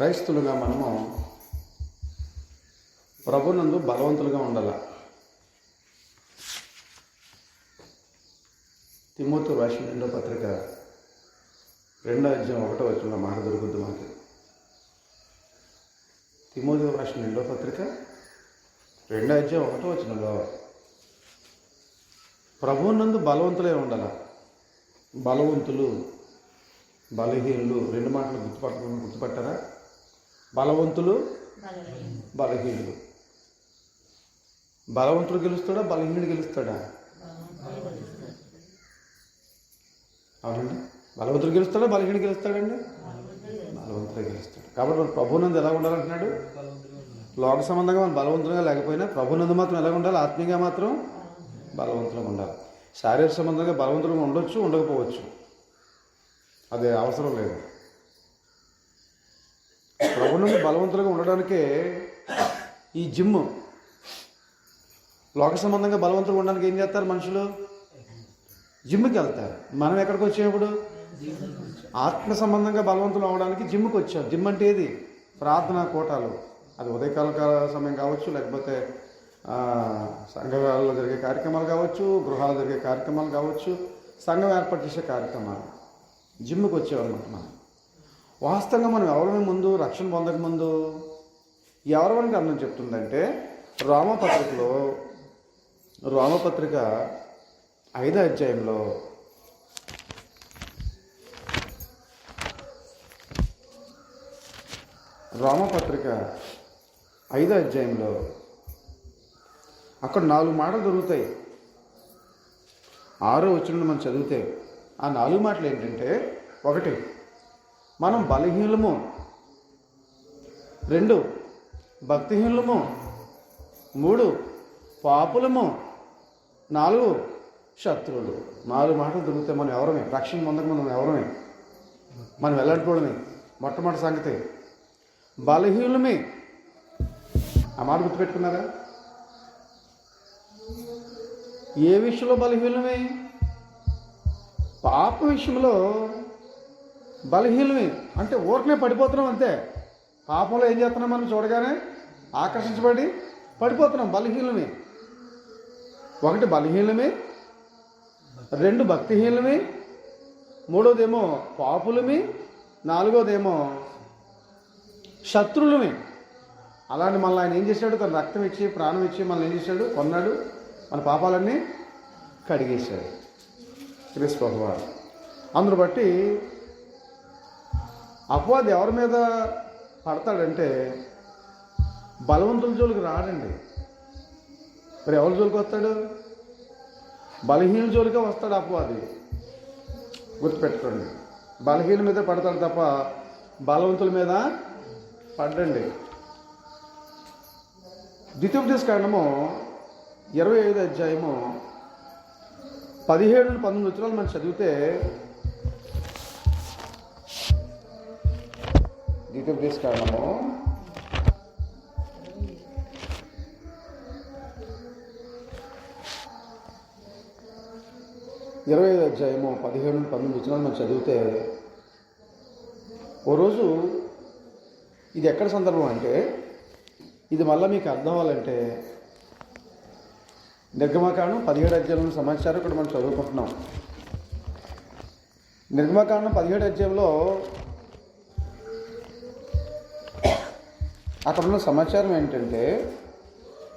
క్రైస్తవులుగా మనము ప్రభునందు బలవంతులుగా ఉండాలి. తిమోతి రాసిన 2వ పత్రిక 2వ అధ్యాయం 1వ వచనంలో మాట దొరుకుద్ది మనకి. తిమోతి రాసిన 2వ పత్రిక 2వ అధ్యాయం 1వ వచనంలో ప్రభువునందు బలవంతులే ఉండాల. బలవంతులు, బలహీనులు, రెండు మాటలు గుర్తుపట్టారా? బలవంతులు, బలహీనులు. బలవంతుడు గెలుస్తాడా, బలహీనుడు గెలుస్తాడా? అవునండి. బలవంతుడు గెలుస్తాడా, బలహీనుడు గెలుస్తాడండి? బలవంతుడే గెలుస్తాడు. కాబట్టి మనం ప్రభువునందు ఎలా ఉండాలంటున్నాడు? లోక సంబంధంగా మనం బలవంతులుగా లేకపోయినా ప్రభువునందు మాత్రం ఎలా ఉండాలి? ఆత్మీయంగా మాత్రం బలవంతులుగా ఉండాలి. శారీరక సంబంధంగా బలవంతులుగా ఉండొచ్చు, ఉండకపోవచ్చు, అది అవసరం లేదు. ప్రభువునందు బలవంతులుగా ఉండడానికే ఈ జిమ్. లోక సంబంధంగా బలవంతులుగా ఉండడానికి ఏం చేస్తారు మనుషులు? జిమ్కి వెళ్తారు. మనం ఎక్కడికి వచ్చేప్పుడు ఆత్మ సంబంధంగా బలవంతులు అవ్వడానికి జిమ్కి వచ్చాం. జిమ్ అంటే ఏది? ప్రార్థనా కోటాలు. అది ఉదయకాల సమయం కావచ్చు, లేకపోతే సంఘాలలో జరిగే కార్యక్రమాలు కావచ్చు, గృహాలు జరిగే కార్యక్రమాలు కావచ్చు, సంఘం ఏర్పాటు చేసే కార్యక్రమాలు. జిమ్కి వచ్చేవాళ్ళమాట మనం. వాస్తవంగా మనం ఎవరి ముందు రక్షణ పొందకముందు ఎవరివరకు అర్థం చెప్తుందంటే రోమపత్రిక 5వ అధ్యాయంలో రోమపత్రిక 5వ అధ్యాయంలో అక్కడ 4 మాటలు దొరుకుతాయి. 6వ వచనం మనం చదివితే ఆ 4 మాటలు ఏంటంటే, 1 మనం బలహీనము, 2 భక్తిహీనులము, 3 పాపులము, 4 శత్రువులు. 4 మాటలు దొరికితే మనం ఎవరమే? రక్షణ పొందక మనం ఎవరమే? మనం వెళ్ళాడుకోవడమే. మొట్టమొదటి సంగతి బలహీనులమే. ఆ మాట గుర్తుపెట్టుకున్నారా? ఏ విషయంలో బలహీనమే? పాప విషయంలో బలహీనమే. అంటే ఊరకనే పడిపోతున్నాం అంతే. పాపంలో ఏం చేస్తున్నాం? మనం చూడగానే ఆకర్షించబడి పడిపోతున్నాం. బలహీనమే. 1 బలహీనమే, 2 భక్తిహీనమే, 3వదేమో పాపులమే, 4వదేమో శత్రువులమే. అలాంటి మనల్ని ఆయన ఏం చేశాడు? తన రక్తం ఇచ్చి, ప్రాణం ఇచ్చి మనల్ని ఏం చేశాడు? కొన్నాడు. మన పాపాలన్నీ కడిగేశాడు క్రీస్తు ప్రభువారు. అందును బట్టి అపవాది ఎవరి మీద పడతాడంటే బలవంతుల జోలికి రాడండి. మరి ఎవరి జోలికి వస్తాడు? బలహీనుల జోలికే వస్తాడు అపవాది. గుర్తుపెట్టుకోండి. బలహీనుల మీద పడతాడు తప్ప బలవంతుల మీద పడ్డండి. ద్వితీయోపదేశ కాండము 25వ అధ్యాయము 17-19 వచనాలు మనం చదివితే, ద్వితీయోపదేశ కాండము 25వ అధ్యాయము 17-19 వచనాలు మనం చదివితే, ఓ రోజు ఇది ఎక్కడ సందర్భం అంటే, ఇది మళ్ళీ మీకు అర్థం అవ్వాలంటే నిర్గమకాండం 17వ అధ్యాయంలో సమాచారం ఇక్కడ మనం చదువుకుంటున్నాం. నిర్గమకాండం 17వ అధ్యాయంలో అక్కడ ఉన్న సమాచారం ఏంటంటే,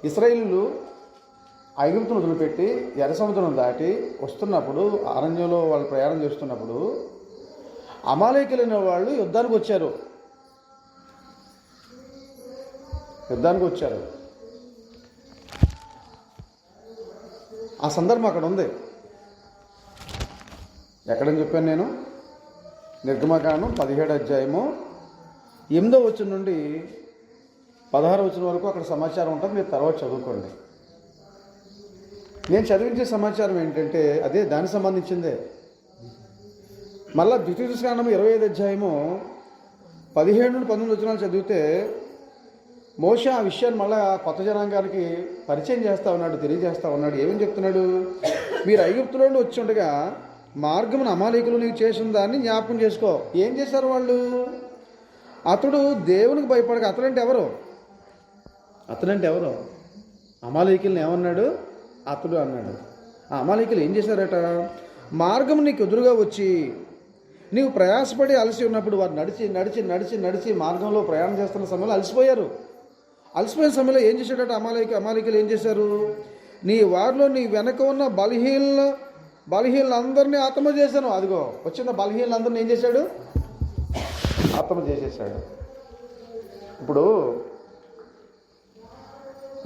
ఇశ్రాయేలీయులు ఐగుప్తును వదిలిపెట్టి ఎర్ర సముద్రం దాటి వస్తున్నప్పుడు, అరణ్యంలో వాళ్ళు ప్రయాణం చేస్తున్నప్పుడు అమాలేకీయులైన వాళ్ళు యుద్ధానికి వచ్చారు. ఆ సందర్భం అక్కడ ఉంది. ఎక్కడని చెప్పాను నేను? నిర్గమకాండం 17వ అధ్యాయము 8వ వచనం నుండి 16వ వచనం వరకు అక్కడ సమాచారం ఉంటుంది. మీరు తర్వాత చదువుకోండి. నేను చదివించే సమాచారం ఏంటంటే అదే, దానికి సంబంధించిందే. మళ్ళా ద్వితీయోపదేశ కాండం 25వ అధ్యాయము 17-19 వచనాలు చదివితే మోషే ఆ విషయాన్ని మళ్ళీ కొత్త జనాంగానికి పరిచయం చేస్తూ ఉన్నాడు, తెలియజేస్తూ ఉన్నాడు. ఏమని చెప్తున్నాడు? మీరు ఐగుప్తులో నుండి వచ్చి ఉండగా మార్గమున అమాలేకులు నీకు చేసిన దాన్ని జ్ఞాపకం చేసుకో. ఏం చేశారు వాళ్ళు? అతడు దేవునికి భయపడక అతడంటే ఎవరు అమాలేకీయుల్ని ఏమన్నాడు? అతడు అన్నాడు. ఆ అమాలేకీయులు ఏం చేశారట? మార్గం నీకు ఎదురుగా వచ్చి నీవు ప్రయాసపడి అలసి ఉన్నప్పుడు వారు నడిచి నడిచి నడిచి నడిచి మార్గంలో ప్రయాణం చేస్తున్న సమయంలో అలసిపోయిన సమయంలో ఏం చేశాడట? అమాలేకీయులు ఏం చేశారు? నీ వారిలో నీ వెనక ఉన్న బలహీనులందరినీ హతము చేశాను. అదిగో వచ్చిన బలహీనులందరినీ ఏం చేశాడు? హతము చేసేసాడు. ఇప్పుడు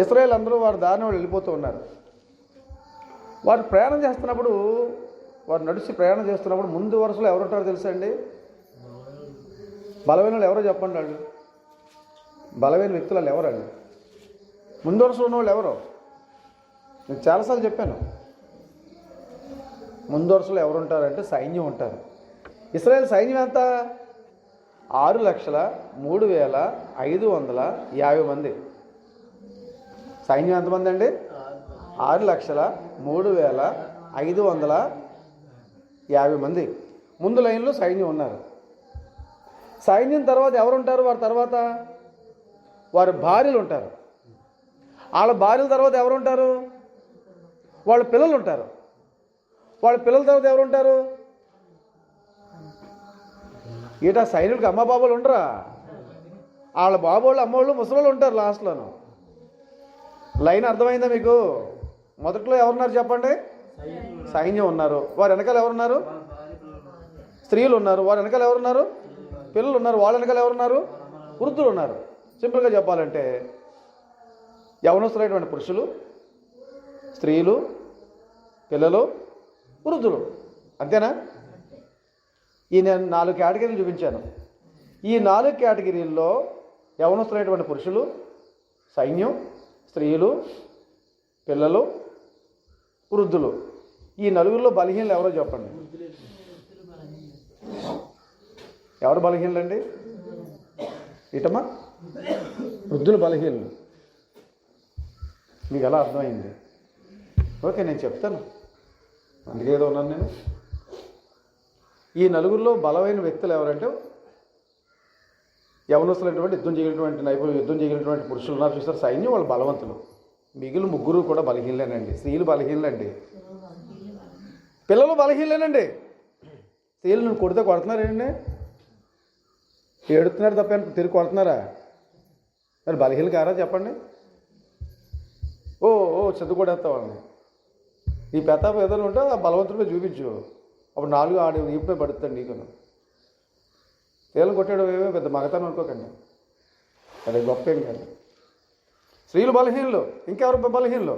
ఇశ్రాయేలు అందరూ వారి దారిని వాళ్ళు వెళ్ళిపోతూ ఉన్నారు. వారు ప్రయాణం చేస్తున్నప్పుడు, వారు నడిచి ప్రయాణం చేస్తున్నప్పుడు ముందు వరుసలో ఎవరుంటారో తెలుసా అండి? బలమైన వాళ్ళు ఎవరో చెప్పండి. వాళ్ళు బలమైన వ్యక్తులు వాళ్ళు ఎవరండి? ముందు వరుసలో ఉన్న వాళ్ళు ఎవరో నేను చాలాసార్లు చెప్పాను. ముందు వరుసలో ఎవరుంటారంటే సైన్యం ఉంటారు. ఇశ్రాయేల్ సైన్యం ఎంత? 6,03,550 మంది. సైన్యం ఎంతమంది అండి? 6,03,550 మంది ముందు లైన్లో సైన్యం ఉన్నారు. సైన్యం తర్వాత ఎవరుంటారు? వారి తర్వాత వారి భార్యలు ఉంటారు. వాళ్ళ భార్యల తర్వాత ఎవరుంటారు? వాళ్ళ పిల్లలు ఉంటారు. వాళ్ళ పిల్లల తర్వాత ఎవరుంటారు? ఈట సైనికులకి అమ్మ బాబాలు ఉండరా? వాళ్ళ బాబోళ్ళు అమ్మోళ్ళు ముసలోళ్ళు ఉంటారు లాస్ట్లోను. లైన్ అర్థమైందా మీకు? మొదట్లో ఎవరున్నారు చెప్పండి? సైన్యం ఉన్నారు. వారి వెనకాల ఎవరున్నారు? స్త్రీలు ఉన్నారు. వారి వెనకాల ఎవరున్నారు? పిల్లలు ఉన్నారు. వాళ్ళ వెనకాల ఎవరున్నారు? వృద్ధులు ఉన్నారు. సింపుల్గా చెప్పాలంటే యవనస్తులైనటువంటి పురుషులు, స్త్రీలు, పిల్లలు, వృద్ధులు. అంతేనా? నేను 4 కేటగిరీలు చూపించాను. ఈ 4 కేటగిరీల్లో యవనస్తులైనటువంటి పురుషులు, సైన్యం, స్త్రీలు, పిల్లలు, వృద్ధులు. ఈ నలుగురిలో బలహీనలు ఎవరో చెప్పండి. ఎవరు బలహీనలండి? ఇటమ్మా వృద్ధులు బలహీనలు. మీకు ఎలా అర్థమైంది? ఓకే, నేను చెప్తాను. అందుకే ఏదో ఉన్నాను నేను. ఈ నలుగురిలో బలమైన వ్యక్తులు ఎవరంటే యవనస్తులైనటువంటి యుద్ధం చేయగలిగినటువంటి పురుషులు ఉన్నారు చూస్తారు. సైన్యం వాళ్ళు బలవంతులు. మిగిలిన ముగ్గురు కూడా బలహీనలేనండి. స్త్రీలు బలహీనలండి. పిల్లలు బలహీనలేనండి. స్త్రీలు నువ్వు కొడితే కొడుతున్నారేండి? ఏడుతున్నారు తప్ప తిరిగి కొడుతున్నారా? మరి బలహీనలు కారా చెప్పండి? ఓ చదువు కొడేస్తా వాళ్ళని. ఈ పెతాపం ఏదైనా ఉంటే ఆ బలవంతుడిపై చూపించు. అప్పుడు 4 ఆడి ఈపై పడుతుంది నీకు. తేలు కొట్టాడు ఏమో పెద్ద మగతనం అనుకోకండి. అది గొప్ప ఏం కాదు. స్త్రీలు బలహీనలు, ఇంకెవరు బలహీనలు?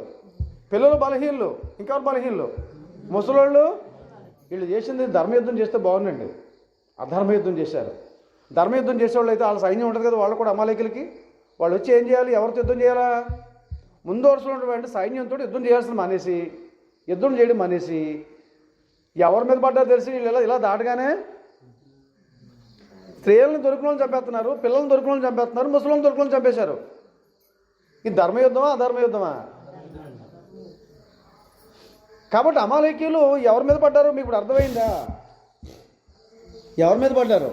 పిల్లలు బలహీనలు, ఇంకెవరు బలహీనలు? ముసలోళ్ళు. వీళ్ళు చేసింది ధర్మయుద్ధం చేస్తే బాగుందండి. అధర్మయుద్ధం చేశారు. ధర్మయుద్ధం చేసేవాళ్ళు అయితే వాళ్ళ సైన్యం ఉంటుంది కదా, వాళ్ళు కూడా అమాలేకులకి వాళ్ళు వచ్చి ఏం చేయాలి? ఎవరితో యుద్ధం చేయాలా? ముందు వరుసలో ఉన్నటువంటి సైన్యంతో యుద్ధం చేయాల్సిన మానేసి, యుద్ధం చేయడం మానేసి ఎవరి మీద పడ్డారో తెలిసి వీళ్ళు ఇలా దాటగానే స్త్రీలను దొరికిన వాళ్ళని చంపేస్తున్నారు, పిల్లల్ని దొరికిన వాళ్ళని చంపేస్తున్నారు, ముసలిని దొరికిన వాళ్ళని చంపేశారు. ఇది ధర్మయుద్ధమా అధర్మయుద్ధమా? కాబట్టి అమాలేకీయులు ఎవరి మీద పడ్డారు మీకు ఇప్పుడు అర్థమైందా? ఎవరి మీద పడ్డారు?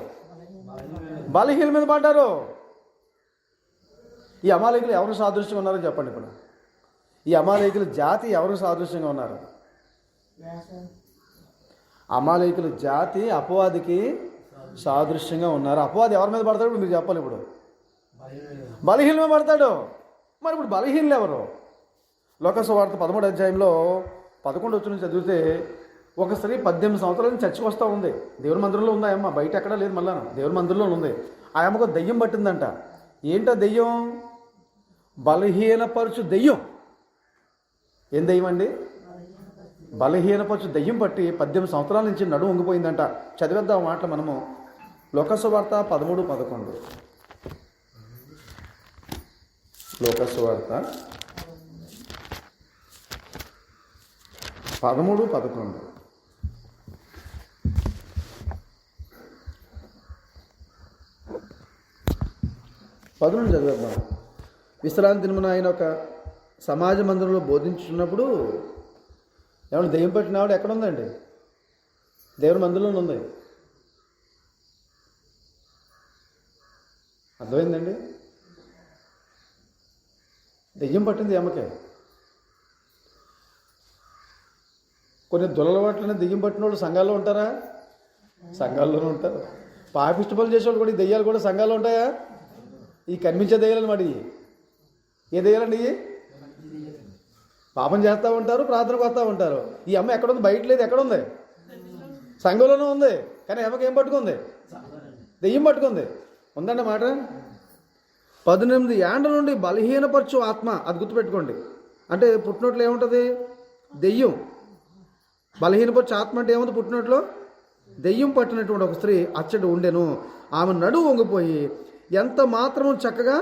బలహీనుల మీద పడ్డారు. ఈ అమాలేకులు ఎవరు సాదృశ్యంగా ఉన్నారో చెప్పండి. ఇప్పుడు ఈ అమాలేకుల జాతి ఎవరు సాదృశ్యంగా ఉన్నారు? అమాలేకుల జాతి అపవాదికి సాదృశ్యంగా ఉన్నారు. అపవాది ఎవరి మీద పడతాడు మీరు చెప్పాలి. ఇప్పుడు బలహీనుల మీద పడతాడు. మరి ఇప్పుడు బలహీనులు ఎవరు? లోకాసు వార్త 13వ అధ్యాయంలో 11 నుంచి చదివితే ఒక స్త్రీ 18 సంవత్సరాల నుంచి చర్చకు వస్తూ ఉంది. దేవుని మందిరంలో ఉంది ఆయమ్మ, బయట ఎక్కడా లేదు. మళ్ళా దేవుని మందిరంలో ఉంది. ఆ అమ్మకు దెయ్యం పట్టిందంట. ఏంటో దెయ్యం? బలహీనపరచు దెయ్యం. ఏం దెయ్యం అండి? బలహీనపరచు దెయ్యం పట్టి 18 సంవత్సరాల నుంచి నడుము వంగిపోయిందంట. చదివేద్దాం మాటలు మనము. లోకాసు వార్త 13:11. లోకాసు వార్త 13:11. పదమూడు చదివేద్దాం. విశ్రాంతి దినమున ఆయన ఒక సమాజ మందిరంలో బోధించున్నప్పుడు ఏమన్నా దెయ్యం పట్టిన ఆవిడ ఎక్కడ ఉందండి? దేవుని మందిరంలో ఉంది. అర్థమైందండి? దెయ్యం పట్టింది అమ్మకే. కొన్ని దురలవాట్లనే దెయ్యం పట్టిన వాళ్ళు సంఘాల్లో ఉంటారా? సంఘాల్లోనే ఉంటారు. పాపిష్టి పనులు చేసేవాళ్ళు కూడా ఈ దెయ్యాలు కూడా సంఘాల్లో ఉంటాయా? ఈ కనిపించే దెయ్యాలన్నమాట. ఏ దెయ్యాలండి? పాపం చేస్తూ ఉంటారు, ప్రార్థనకు వస్తూ ఉంటారు. ఈ అమ్మ ఎక్కడుంది? బయట లేదు. ఎక్కడుంది? సంఘంలోనే ఉంది. కానీ అమ్మకి ఏం పట్టుకుంది? దెయ్యం పట్టుకుంది. ఉందండి మాట. 18 ఏండ్ల నుండి బలహీనపరచు ఆత్మ. అది గుర్తుపెట్టుకోండి. అంటే పుట్టినట్లు ఏముంటుంది? దెయ్యం. బలహీనపరచు ఆత్మ అంటే ఏముంది? పుట్టినట్లు దెయ్యం పట్టినటువంటి ఒక స్త్రీ అచ్చడి ఉండెను. ఆమె నడువు వంగిపోయి ఎంత మాత్రం చక్కగా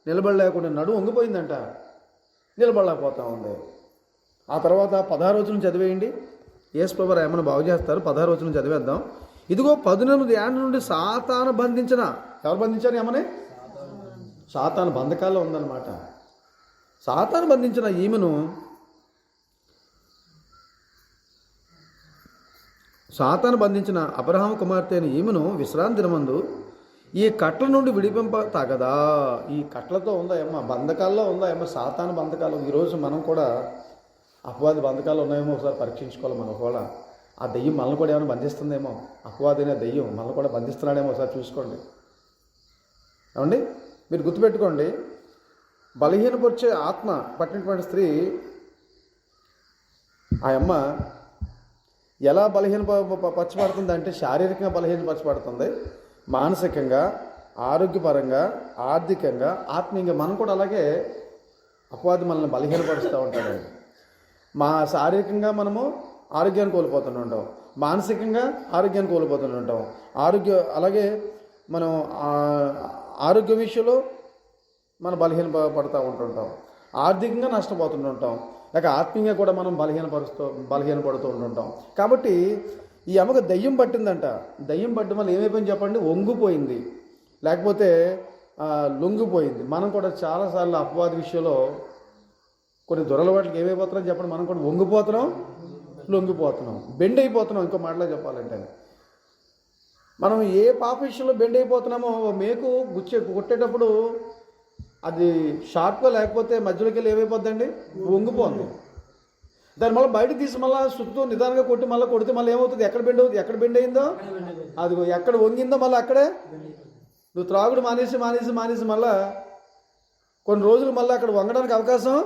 నిలబడలేకుండా నడువు వంగిపోయిందంట. నిలబడలేకపోతా ఉంది. ఆ తర్వాత 16 వచనం చదివేయండి. యేసుప్రభువారు ఏమన్నా బాగు చేస్తారు. 16 వచనం చదివేద్దాం. ఇదిగో 18 ఏండ్ల నుండి సాతాను బంధించిన. ఎవరు బంధించారు? ఏమని? సాతాను బంధకాల్లో ఉందన్నమాట. సాతాను బంధించిన ఈమెను, సాతాను బంధించిన అబ్రహాము కుమార్తె అయిన ఈమెను విశ్రాంతి దినమందు ఈ కట్ల నుండి విడిపింప తగదా. ఈ కట్లతో ఉందా ఏమో? బంధకాల్లో ఉందా ఏమో? సాతాను బంధకాలు. ఈరోజు మనం కూడా అపవాది బంధకాలు ఉన్నాయేమో ఒకసారి పరీక్షించుకోవాలి. మనం కూడా ఆ దెయ్యం మనల్ని కూడా ఏమైనా బంధిస్తుందేమో. అపవాది అనే దెయ్యం మనల్ని కూడా బంధిస్తున్నాడేమో ఒకసారి చూసుకోండి. ఏమండి? మీరు గుర్తుపెట్టుకోండి. బలహీనపరిచే ఆత్మ పట్టినటువంటి స్త్రీ, ఆ అమ్మ ఎలా పరచబడుతుంది అంటే శారీరకంగా బలహీనపరచబడుతుంది, మానసికంగా, ఆరోగ్యపరంగా, ఆర్థికంగా, ఆత్మీయంగా. మనం కూడా అలాగే అపవాది మనల్ని బలహీనపరుస్తూ ఉంటాడు. శారీరకంగా మనము ఆరోగ్యాన్ని కోల్పోతుంటాం, మానసికంగా ఆరోగ్యాన్ని కోల్పోతుంటాం. అలాగే మనం ఆరోగ్య విషయంలో మనం బలహీనపడుతూ ఉంటుంటాం, ఆర్థికంగా నష్టపోతుంటాం, లేక ఆత్మీయంగా కూడా మనం బలహీనపడుతూ ఉంటుంటాం. కాబట్టి ఈ అమ్మకు దయ్యం పట్టిందంట. దయ్యం పట్టడం వల్ల ఏమైపోయింది చెప్పండి? వంగిపోయింది, లేకపోతే లొంగిపోయింది. మనం కూడా చాలాసార్లు అపవాది విషయంలో కొన్ని దురలవాట్లకి ఏమైపోతున్నాం చెప్పండి? మనం కూడా వంగిపోతున్నాం, లొంగిపోతున్నాం, బెండ్ అయిపోతున్నాం. ఇంకో మాటలో చెప్పాలంటే మనం ఏ పాప విషయంలో బెండ్ అయిపోతున్నామో, మేకు కొట్టేటప్పుడు అది షార్ప్గా లేకపోతే మధ్యలోకి వెళ్ళి ఏమైపోద్దండి? వంగిపోతుంది. దాన్ని మళ్ళీ బయటకు తీసి మళ్ళీ చుట్టూ నిదానంగా కొట్టి మళ్ళీ కొడితే మళ్ళీ ఏమవుతుంది? ఎక్కడ బెండ్ అవుతుంది? ఎక్కడ బెండ్ అయిందో అది ఎక్కడ వంగిందో మళ్ళీ అక్కడే. నువ్వు త్రాగుడు మానేసి మళ్ళీ కొన్ని రోజులు మళ్ళీ అక్కడ వంగడానికి అవకాశం.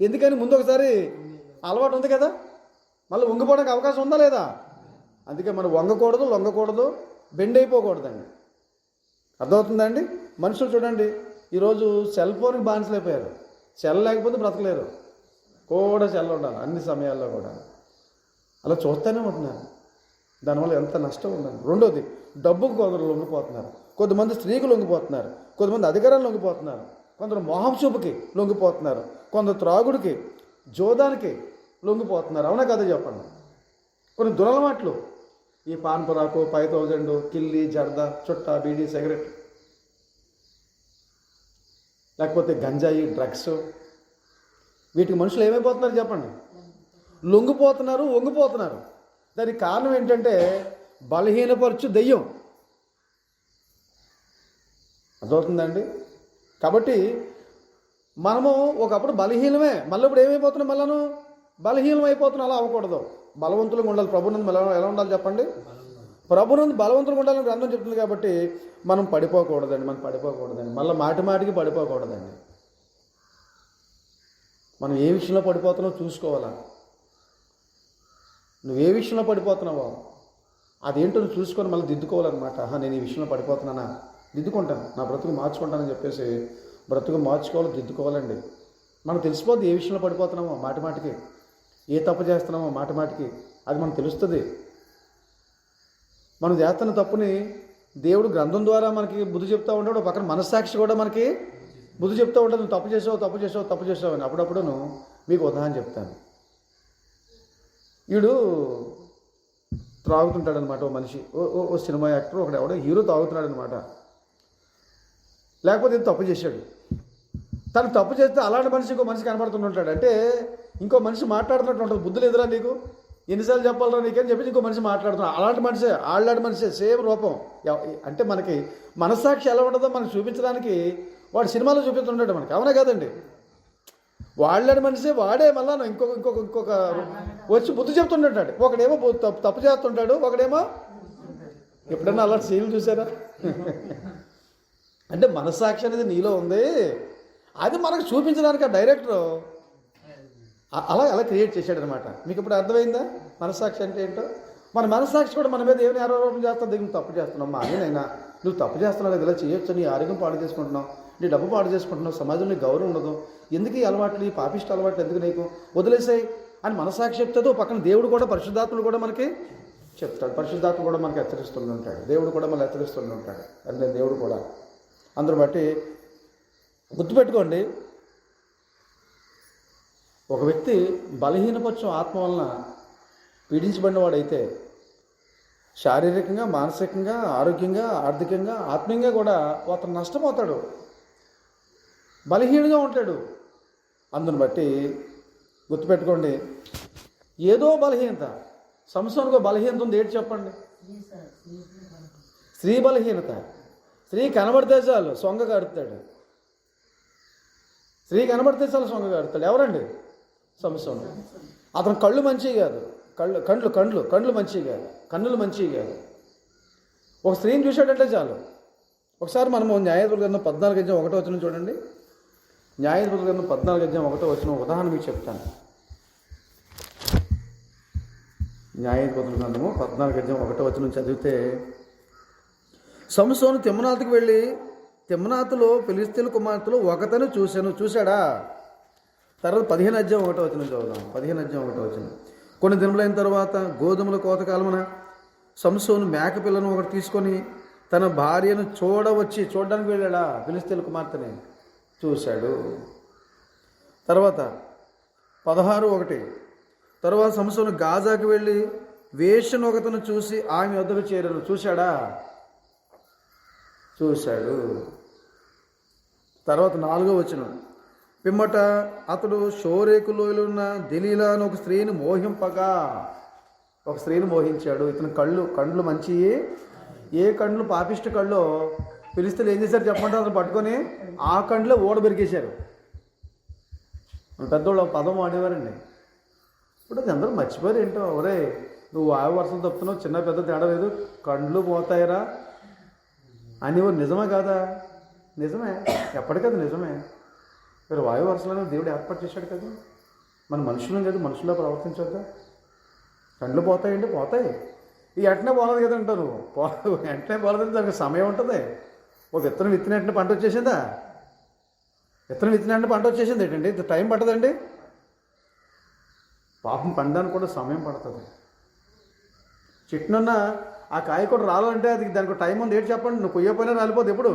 ఎందుకని? ముందు ఒకసారి అలవాటు ఉంది కదా, మళ్ళీ వంగిపోవడానికి అవకాశం ఉందా లేదా? అందుకే మనం లొంగకూడదు, బెండ్ అయిపోకూడదండి. అర్థమవుతుందండి? మనుషులు చూడండి, ఈరోజు సెల్ ఫోన్కి బానిసలైపోయారు. సెల్ లేకపోతే బ్రతకలేరు. కూడా సెల్ ఉండాలి అన్ని సమయాల్లో కూడా. అలా చూస్తూనే ఉంటున్నారు. దానివల్ల ఎంత నష్టం ఉండాలి. రెండోది, డబ్బుకు కొందరు లొంగిపోతున్నారు, కొంతమంది స్త్రీకు లొంగిపోతున్నారు, కొంతమంది అధికారాలు లొంగిపోతున్నారు, కొందరు మోహం చూపుకి లొంగిపోతున్నారు, కొందరు త్రాగుడికి, జోదానికి లొంగిపోతున్నారు. అవునా కదా చెప్పండి? కొన్ని దురలవాట్లు, ఈ పాన్ పరాకు, 5000, కిల్లి, జర్దా, చుట్టా, బీడీ, సిగరెట్, లేకపోతే గంజాయి, డ్రగ్స్, వీటికి మనుషులు ఏమైపోతున్నారు చెప్పండి? లొంగిపోతున్నారు, వంగిపోతున్నారు. దానికి కారణం ఏంటంటే బలహీనపరచు దెయ్యం. అర్థమవుతుందండి? కాబట్టి మనము ఒకప్పుడు బలహీనమే, మళ్ళీ ఇప్పుడు ఏమైపోతున్నాం? మళ్ళీ బలహీనం అయిపోతున్నాం. అలా అవ్వకూడదు. బలవంతులుగా ఉండాలి. ప్రభునందు ఎలా ఉండాలి చెప్పండి? ప్రభునందు బలవంతులుగా ఉండాలని గ్రంథం చెప్తుంది. కాబట్టి మనం పడిపోకూడదండి, మళ్ళీ మాటికి పడిపోకూడదండి. మనం ఏ విషయంలో పడిపోతున్నావో చూసుకోవాలా. నువ్వు ఏ విషయంలో పడిపోతున్నావో అదేంటో నువ్వు చూసుకొని మళ్ళీ దిద్దుకోవాలన్నమాట. నేను ఈ విషయంలో పడిపోతున్నానా, దిద్దుకుంటాను, నా బ్రతుకు మార్చుకుంటానని చెప్పేసి బ్రతుకు మార్చుకోవాలి, దిద్దుకోవాలండి. మనకు తెలిసిపోద్ది ఏ విషయంలో పడిపోతున్నామో మాటికి, ఏ తప్పు చేస్తున్నామో మాటికి. అది మనకు తెలుస్తుంది. మనం చేస్తున్న తప్పుని దేవుడు గ్రంథం ద్వారా మనకి బుద్ధి చెప్తూ ఉంటాడు. పక్కన మనస్సాక్షి కూడా మనకి బుద్ధి చెప్తూ ఉంటాడు. నువ్వు తప్పు చేసావు అని. అప్పుడప్పుడును మీకు ఉదాహరణ చెప్తాను. వీడు త్రాగుతుంటాడు అనమాట. ఓ మనిషి, ఓ సినిమా యాక్టర్, ఎవడో హీరో తాగుతున్నాడు అనమాట. లేకపోతే ఇది తప్పు చేశాడు. తను తప్పు చేస్తే అలాంటి మనిషి ఇంకో మనిషి కనబడుతుంటాడు. అంటే ఇంకో మనిషి మాట్లాడుతున్నట్టు ఉంటుంది. బుద్ధులు ఎదురా నీకు? ఎన్నిసార్లు చెప్పాలరా నీకని చెప్పి ఇంకో మనిషి మాట్లాడుతున్నాడు. అలాంటి మనిషే సేమ్ రూపం. అంటే మనకి మనస్సాక్షి ఎలా ఉంటుందో మనకు చూపించడానికి వాడు సినిమాలో చూపిస్తుంటాడు మనకి, అవునా కాదండి? వాళ్ళని మనిషి వాడే మళ్ళా ఇంకొక వచ్చి బుద్ధి చెప్తుంటాడు. ఒకడేమో తప్పు చేస్తుంటాడు, ఒకడేమో ఎప్పుడైనా అలాంటి సీన్లు చూసారా? అంటే మనస్సాక్షి అనేది నీలో ఉంది, అది మనకు చూపించడానికి ఆ డైరెక్టర్ అలా క్రియేట్ చేశాడనమాట. మీకు ఇప్పుడు అర్థమైందా మనస్సాక్షి అంటే ఏంటో? మన మనస్సాక్షి కూడా మన మీద ఏమైనా ఆరోపణ చేస్తుంది, నువ్వు తప్పు చేస్తున్నావు అదేనైనా, నువ్వు తప్పు చేస్తున్నావు, ఇలా చేయొచ్చు, నీ ఆరోగ్యం పాడు చేసుకుంటున్నావు, నీ డబ్బు పాడు చేసుకుంటున్నావు, సమాజంలో గౌరవం ఉండదు, ఎందుకు ఈ అలవాట్లు, ఈ పాపిష్ట అలవాట్లు ఎందుకు నీకు, వదిలేసాయి అని మనస్సాక్షి చెప్తాడు. పక్కన దేవుడు కూడా, పరిశుద్ధాత్ముడు కూడా మనకి చెప్తాడు. పరిశుద్ధాత్మ కూడా మనకి హెచ్చరిస్తుంటాడు, దేవుడు కూడా మనల్ని హెచ్చరిస్తుంటాడు. అంటే దేవుడు కూడా అందరూ బట్టి గుర్తుపెట్టుకోండి, ఒక వ్యక్తి బలహీనపరచు ఆత్మ వలన పీడించబడినవాడైతే శారీరకంగా, మానసికంగా, ఆరోగ్యంగా, ఆర్థికంగా, ఆత్మీయంగా కూడా అతను నష్టపోతాడు, బలహీనంగా ఉంటాడు. అందుని బట్టి గుర్తుపెట్టుకోండి, ఏదో బలహీనత, సంసోనుకో బలహీనత ఉంది, ఏంటి చెప్పండి? స్త్రీ బలహీనత. స్త్రీ కనబడితే చాలు సొంగ కాడుతాడు, స్త్రీ కనబడితే చాలు సొంగ కాడుతాడు. ఎవరండి? సంసోను. అతను కళ్ళు మంచివి కాదు, కళ్ళు మంచివి కాదు, కన్నులు మంచివి కాదు. ఒక స్త్రీని చూశాడంటే చాలు. ఒకసారి మనము న్యాయాధిపతుల గ్రంథం 14:1 చూడండి. న్యాయాధిపతుల గ్రంథం 14:1 ఉదాహరణ మీకు చెప్తాను. న్యాయాధిపతుల గ్రంథము 14:1 చదివితే, సంసోను తిమ్నాతుకు వెళ్ళి తిమ్నాతులో ఫిలిష్తీయుల కుమార్తెలు ఒకతను చూశాడా? తర్వాత 15:1 చదువుదాం. 15:1 కొన్ని దినములైన తర్వాత గోధుమల కోతకాలమున సంసోను మేకపిల్లను ఒకటి తీసుకొని తన భార్యను చూడడానికి వెళ్ళాడా? ఫిలిష్తీయుల కుమార్తెని చూశాడు. తర్వాత 16:1 తర్వాత సంసోను గాజాకి వెళ్ళి వేశ్యను ఒకతను చూసి ఆమె వద్దకు చేరాను. చూశాడా? చూశాడు. తర్వాత 4వ పిమ్మట అతడు షోరేకు లోయలో ఉన్న దెలీలా అని ఒక స్త్రీని మోహించాడు. ఇతను కండ్లు మంచి, ఏ కండ్లు పాపిష్ట కళ్ళు ఫిలిష్తీయులు ఏం చేశారు చెప్పండి? అతను పట్టుకొని ఆ కండ్లో బెరికేశారు. పెద్దోళ్ళు పదం వాడేవారండి. ఇప్పుడు అది అందరూ మర్చిపోయారు ఏంటో. ఒరే నువ్వు వాయు వరుసలు తప్పుతున్నావు, చిన్న పెద్ద తేడా లేదు, కండ్లు పోతాయిరా అనేవారు. నిజమే కాదా? నిజమే, ఎప్పటికది నిజమే. మీరు వాయు వరుసలను దేవుడు ఏర్పాటు చేశాడు కదా, మన మనుషులం కదా, మనుషుల్లో ప్రవర్తించొద్దా? కండ్లు పోతాయండి, పోతాయి. ఈ వెంటనే పోలేదు కదా అంటారు. వెంటనే పోలేదంటే దానికి సమయం ఉంటుంది. ఒక విత్తనం విత్తిన వెంటనే పంట వచ్చేసిందా? విత్తనం విత్తిన వెంటనే పంట వచ్చేసింది ఏంటండి? ఇంత టైం పట్టదండి. పాపం పండడానికి కూడా సమయం పడుతుంది. చెట్టునున్న ఆ కాయ కూడా రాలంటే అది దానికి టైం ఉంది, ఏంటి చెప్పండి? నువ్వు కొయ్యపోయినా రాలిపోద్ది. ఎప్పుడు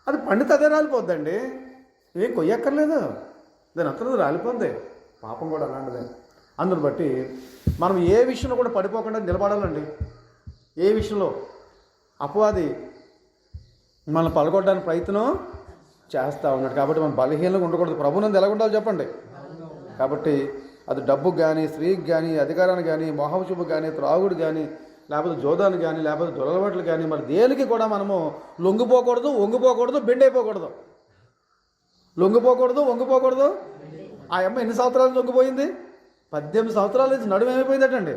అది పండితే అదే రాలిపోద్దండి, ఏం కొయ్యక్కర్లేదు, దాని అంతా రాలిపోద్ది. పాపం కూడా అలాంటిదే. అందుని బట్టి మనం ఏ విషయంలో కూడా పడిపోకుండా నిలబడాలండి. ఏ విషయంలో అపవాది మనల్ని పలగొట్టడానికి ప్రయత్నం చేస్తూ ఉన్నాడు. కాబట్టి మనం బలహీనంగా ఉండకూడదు. ప్రభునందు ఎలా ఉండాలి చెప్పండి? కాబట్టి అది డబ్బుకు కానీ, స్త్రీకి కానీ, అధికారానికి కానీ, మోహంశుభకు కానీ, త్రాగుడు కానీ, లేకపోతే జోదానికి కానీ, లేకపోతే దురలవాట్లు కానీ, మరి దేనికి కూడా మనము వంగిపోకూడదు, బెండ్ అయిపోకూడదు. వంగిపోకూడదు. ఆ అమ్మ ఎన్ని సంవత్సరాలు లొంగిపోయింది? 18 సంవత్సరాల నుంచి నడుము ఏమైపోయిందటండి?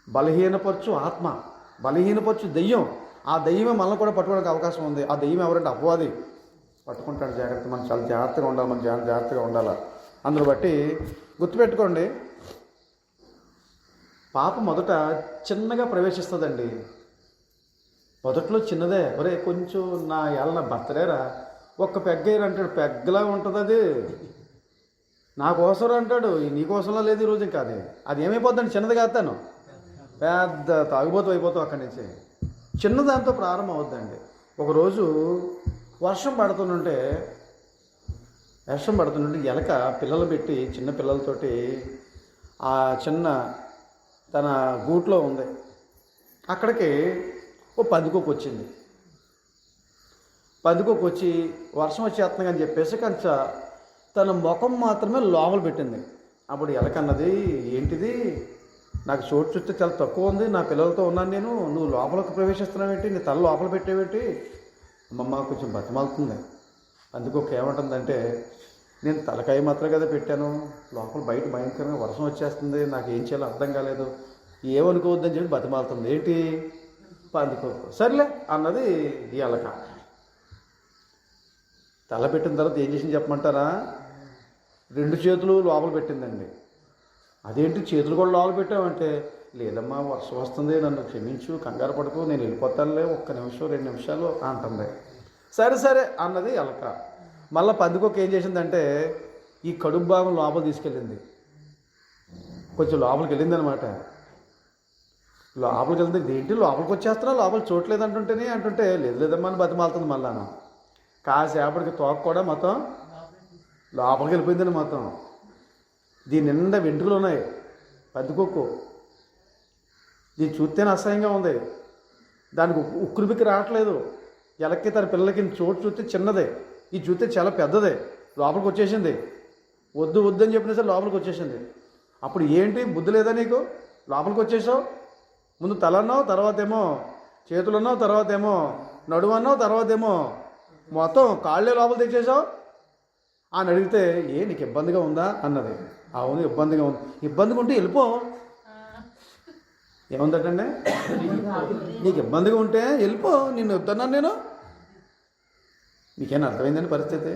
బలహీనపరచు ఆత్మ, బలహీనపరచు దెయ్యం. ఆ దెయ్యమే మనల్ని కూడా పట్టుకోవడానికి అవకాశం ఉంది. ఆ దెయ్యం ఎవరంటే అపవాది పట్టుకుంటాడు. జాగ్రత్త, మనం చాలా జాగ్రత్తగా ఉండాలి, జాగ్రత్తగా ఉండాలి. అందును బట్టి గుర్తుపెట్టుకోండి, పాప మొదట చిన్నగా ప్రవేశిస్తుందండి. మొదట్లో చిన్నదే. ఒరే కొంచెం నా బర్త్డేరా, ఒక్క పెగ్గయ్యారు అంటాడు, పెగ్గలా ఉంటుంది అది. నా కోసం అంటాడు, నీకోసంలో లేదు ఈరోజు. ఇంకా అది ఏమైపోద్దండి? చిన్నది కాస్తాను, పెద్ద తాగుబోతు అయిపోతావు. అక్కడి నుంచి చిన్నదాంతో ప్రారంభం అవుద్దండి. ఒకరోజు వర్షం పడుతుంటే ఎలక పిల్లలు పెట్టి, చిన్న పిల్లలతోటి ఆ చిన్న తన గూట్లో ఉంది. అక్కడికి ఓ పందికొక్కు వచ్చింది. పందికొక్కు వచ్చి వర్షం వచ్చేస్తుంది అని చెప్పేసి కొంచెం తన ముఖం మాత్రమే లోపల పెట్టింది. అప్పుడు ఎలకన్నది, ఏంటిది, నాకు చోటు చూస్తే చాలా తక్కువ ఉంది, నా పిల్లలతో ఉన్నాను నేను, నువ్వు లోపలికి ప్రవేశిస్తున్నావేంటి, నీ తల లోపల పెట్టేవేంటి. అమ్మమ్మ కొంచెం బతిమాలుతుంది. అందుకొక ఏమంటుందంటే, నేను తలకాయ మాత్రం కదా పెట్టాను, లోపల బయట భయంకరంగా వర్షం వచ్చేస్తుంది, నాకు ఏం చేయాలో అర్థం కాలేదు, ఏమనుకోవద్దని చెప్పి బతిమాలుతుంది. ఏంటి, పందికొక్కు. సర్లే అన్నది ఈ ఎలక. తల పెట్టిన తర్వాత ఏం చేసింది చెప్పమంటారా? 2 చేతులు లోపల పెట్టిందండి. అదేంటి చేతులు కూడా లోపల పెట్టామంటే, లేదమ్మా వర్షం వస్తుంది, నన్ను క్షమించు, కంగారు పడుకో, నేను వెళ్ళిపోతానులే, 1 నిమిషం 2 నిమిషాలు అంటుంది. సరే సరే అన్నది ఎలక. మళ్ళీ పందికొక్క ఏం చేసిందంటే, ఈ కడుపు భాగం లోపల తీసుకెళ్ళింది. కొంచెం లోపలికి వెళ్ళింది అనమాట. లోపలికి వెళ్తుంది. ఏంటి లోపలికి వచ్చేస్తున్నా, లోపల చోట్లేదు అంటుంటే లేదు లేదమ్మా అని బతిమాలుతుంది. మళ్ళా కాసేపటికి తోక కూడా మొత్తం లోపలికి వెళ్ళిపోయిందని మొత్తం. దీని నిండా వెంట్రుకలు ఉన్నాయి. పందికొక్కు దీన్ని చూస్తేనే అసహ్యంగా ఉంది. దానికి ఉక్కురుబిక్కి రావట్లేదు. ఎలక్కి తన పిల్లలకి చోటు చూస్తే చిన్నదే, ఇది చూస్తే చాలా పెద్దదే. లోపలికి వచ్చేసింది. వద్దు వద్దు అని చెప్పినా సరే లోపలికి వచ్చేసింది. అప్పుడు ఏంటి బుద్ధి లేదా నీకు, లోపలికి వచ్చేసావు? ముందు తల అన్నావు, తర్వాత ఏమో చేతులు అన్నావు, తర్వాత ఏమో నడుము అన్నావు, తర్వాత ఏమో మొత్తం కాళ్ళే లోపల తెచ్చేసావు అని అడిగితే, నీకు ఇబ్బందిగా ఉందా అన్నది. అవును ఇబ్బందిగా ఉంది. ఇబ్బందిగా ఉంటే వెళ్ళిపో. ఏముందటండి, నీకు ఇబ్బందిగా ఉంటే వెళ్ళిపో, నిన్ను వద్దన్నాను నేను. మీకేమైనా అర్థమైందని పరిస్థితి?